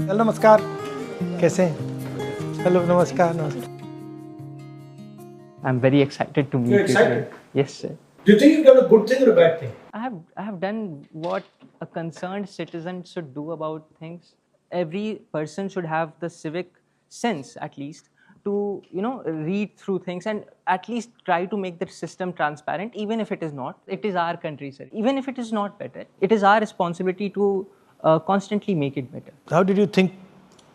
Hello नमस्कार, कैसे हैं? हेलो नमस्कार नमस्कार. I'm very excited to meet You're you excited? today. Yes, sir. Do you think you've done a good thing or a bad thing? I have done what a concerned citizen should do about things. Every person should have the civic sense, at least, to read through things and at least try to make the system transparent, even if it is not. It is our country, sir. Even if it is not better, it is our responsibility to constantly make it better. How did you think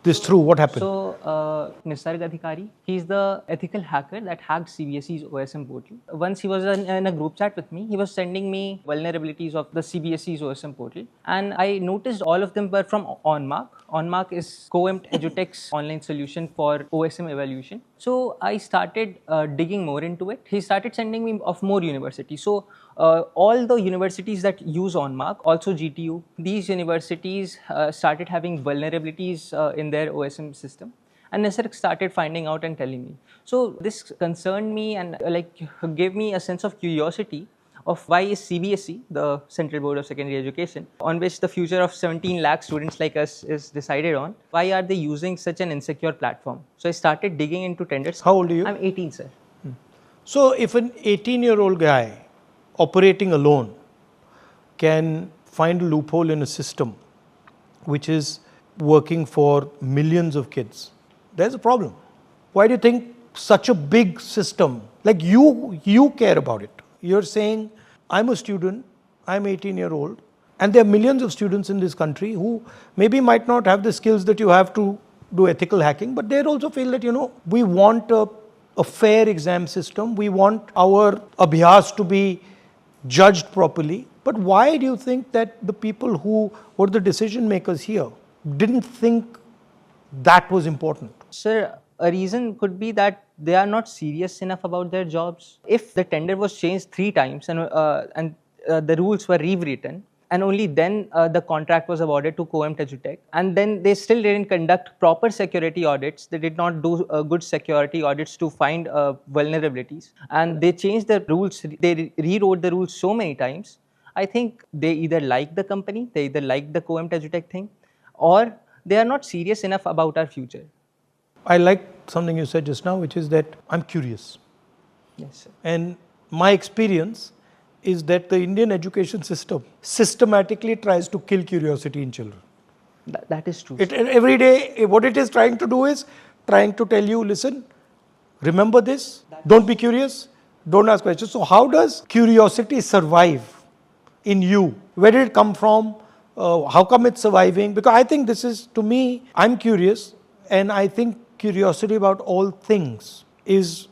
this through? What happened? So, Nisarg Adhikari, he's the ethical hacker that hacked CBSE's OSM portal. Once he was in a group chat with me, he was sending me vulnerabilities of the CBSE's OSM portal. And I noticed all of them were from OnMark. OnMark is COEMT EduTech's online solution for OSM evaluation. So I started digging more into it. He started sending me of more universities. So all the universities that use OnMark, also GTU, these universities started having vulnerabilities in their OSM system. And Nisarg started finding out and telling me. So this concerned me and gave me a sense of curiosity of why is CBSE, the Central Board of Secondary Education, on which the future of 17 lakh students like us is decided on, why are they using such an insecure platform? So I started digging into tenders. How old are you? I'm 18, sir. So if an 18-year-old guy operating alone can find a loophole in a system which is working for millions of kids, there's a problem. Why do you think such a big system, like you care about it? You're saying, I'm a student, I'm 18-year-old, and there are millions of students in this country who maybe might not have the skills that you have to do ethical hacking, but they also feel that, we want a fair exam system, we want our abhyas to be judged properly. But why do you think that the people who were the decision makers here didn't think that was important? Sir, a reason could be that they are not serious enough about their jobs. If the tender was changed 3 times and the rules were rewritten, and only then the contract was awarded to COEMT EduTech, and then they still didn't conduct proper security audits. They did not do good security audits to find vulnerabilities, and they changed the rules. They rewrote the rules so many times. I think they either like the company, they either like the COEMT EduTech thing, or they are not serious enough about our future. I like something you said just now, which is that I'm curious. Yes, sir. And my experience is that the Indian education system systematically tries to kill curiosity in children. That is true. Every day, what it is trying to do is trying to tell you, listen, remember this, don't be curious, don't ask questions. So how does curiosity survive in you? Where did it come from? How come it's surviving? Because I think this is, to me, I'm curious, and I think curiosity about all things is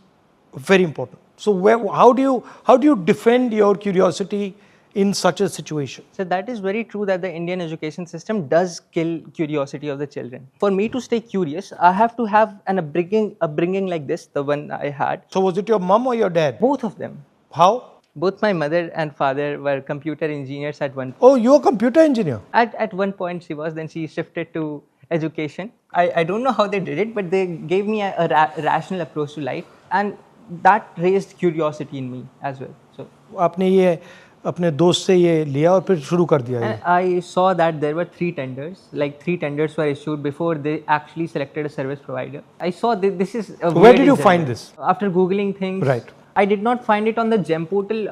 very important. So how do you defend your curiosity in such a situation? So that is very true that the Indian education system does kill curiosity of the children. For me to stay curious, I have to have an upbringing like this, the one I had. So was it your mom or your dad? Both of them. How? Both my mother and father were computer engineers at one point. Oh, you're a computer engineer. At one point she was, then she shifted to education. I don't know how they did it, but they gave me a rational approach to life, and that raised curiosity in me as well. So आपने ये अपने दोस्त से ये लिया और फिर शुरू कर दिया ये. and I saw that there were 3 tenders. Like 3 tenders were issued before they actually selected a service provider. I saw this is a Where did you find this? After Googling things. Right. I did not find it on the GEM portal,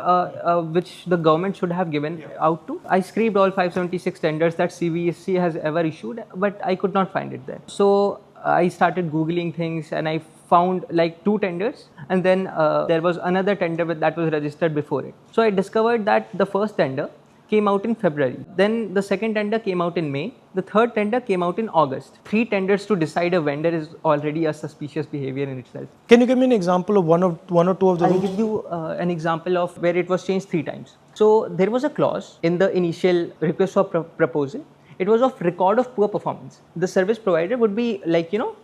which the government should have given out to. I scraped all 576 tenders that CBSE has ever issued, but I could not find it there. So I started Googling things and I found like 2 tenders, and then there was another tender that was registered before it. So I discovered that the first tender came out in February. Then the second tender came out in May. The third tender came out in August. 3 tenders to decide a vendor is already a suspicious behavior in itself. Can you give me an example of one or two of the I'll rules? give you an example of where it was changed 3 times. So there was a clause in the initial request for proposal. It was of record of poor performance. The service provider would be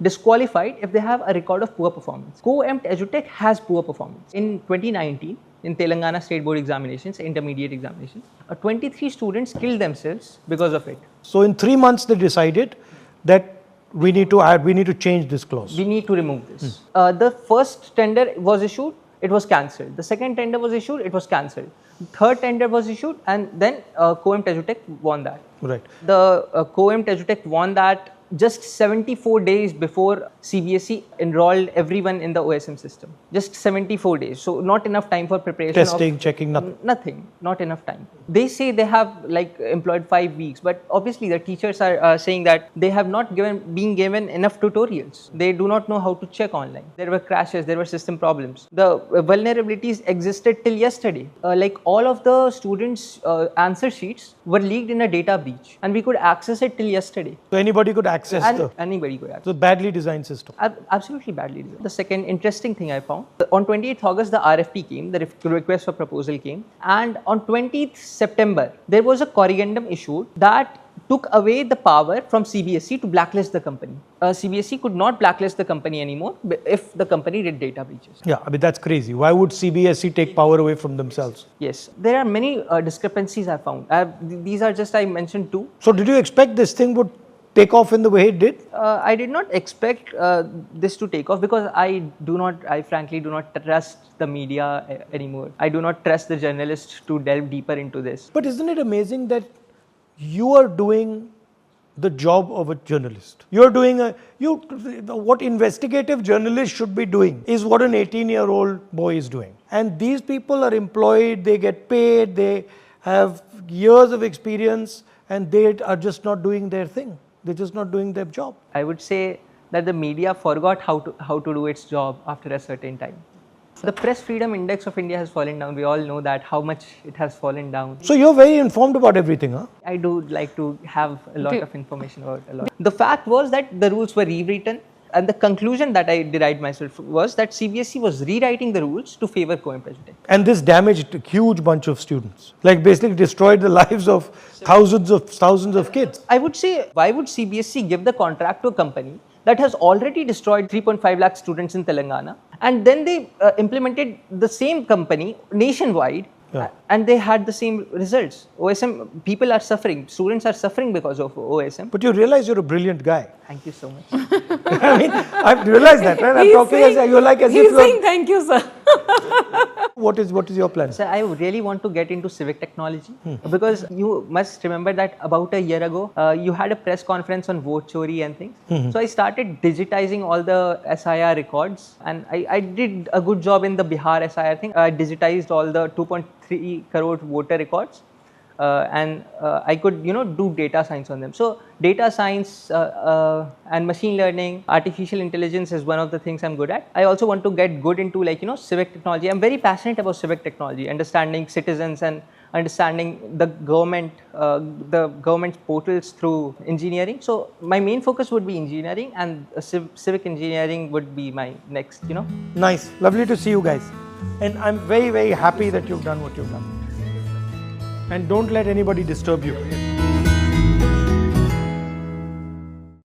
disqualified if they have a record of poor performance. COEMT EduTech has poor performance. In 2019, in Telangana State Board examinations, intermediate examinations, 23 students killed themselves because of it. So in 3 months they decided that we need to change this clause. We need to remove this. The first tender was issued, it was cancelled. The second tender was issued, it was cancelled. Third tender was issued, and then COEMT EduTech won that. Right. The COEMT EduTech won that just 74 days before CBSE enrolled everyone in the OSM system. Just 74 days. So not enough time for preparation. Testing, checking, nothing. Nothing. Not enough time. They say they have like employed 5 weeks, but obviously the teachers are saying that they have not been given enough tutorials. They do not know how to check online. There were crashes, there were system problems. The vulnerabilities existed till yesterday. Like all of the students' answer sheets were leaked in a data breach, and we could access it till yesterday. So anybody could access Anybody could access. So badly designed system. Absolutely badly designed. The second interesting thing I found, on 28th August, the RFP came, the request for proposal came, and on 20th September, there was a corrigendum issued that took away the power from CBSE to blacklist the company. CBSE could not blacklist the company anymore if the company did data breaches. Yeah, I mean, that's crazy. Why would CBSE take power away from themselves? Yes, there are many discrepancies I found. These are just, I mentioned two. So did you expect this thing would take off in the way it did? I did not expect this to take off because I frankly do not trust the media anymore. I do not trust the journalists to delve deeper into this. But isn't it amazing that you are doing the job of a journalist? You're doing what investigative journalists should be doing is what an 18-year-old boy is doing. And these people are employed, they get paid, they have years of experience, and they are just not doing their thing. They're just not doing their job. I would say that the media forgot how to do its job after a certain time. The press freedom index of India has fallen down. We all know that, how much it has fallen down. So you're very informed about everything, huh? I do like to have a lot of information about a lot. The fact was that the rules were rewritten, and the conclusion that I derived myself was that CBSE was rewriting the rules to favor co-employment. And this damaged a huge bunch of students, like basically destroyed the lives of thousands of kids. I would say, why would CBSE give the contract to a company that has already destroyed 3.5 lakh students in Telangana, and then they implemented the same company nationwide, and they had the same results? OSM, people are suffering, students are suffering because of OSM. But you realize you're a brilliant guy. Thank you so much. I mean, I've realized that, right? I'm talking as you're like as if He's saying thank you, sir. What is your plan? So I really want to get into civic technology because you must remember that about a year ago, you had a press conference on vote chori and things. So I started digitizing all the SIR records, and I did a good job in the Bihar SIR thing. I digitized all the 2.3 crore voter records. And I could, do data science on them. So data science and machine learning, artificial intelligence is one of the things I'm good at. I also want to get good into civic technology. I'm very passionate about civic technology, understanding citizens and understanding the government's portals through engineering. So my main focus would be engineering, and civic engineering would be my next, Nice. Lovely to see you guys. And I'm very, very happy that you've done what you've done. And don't let anybody disturb you.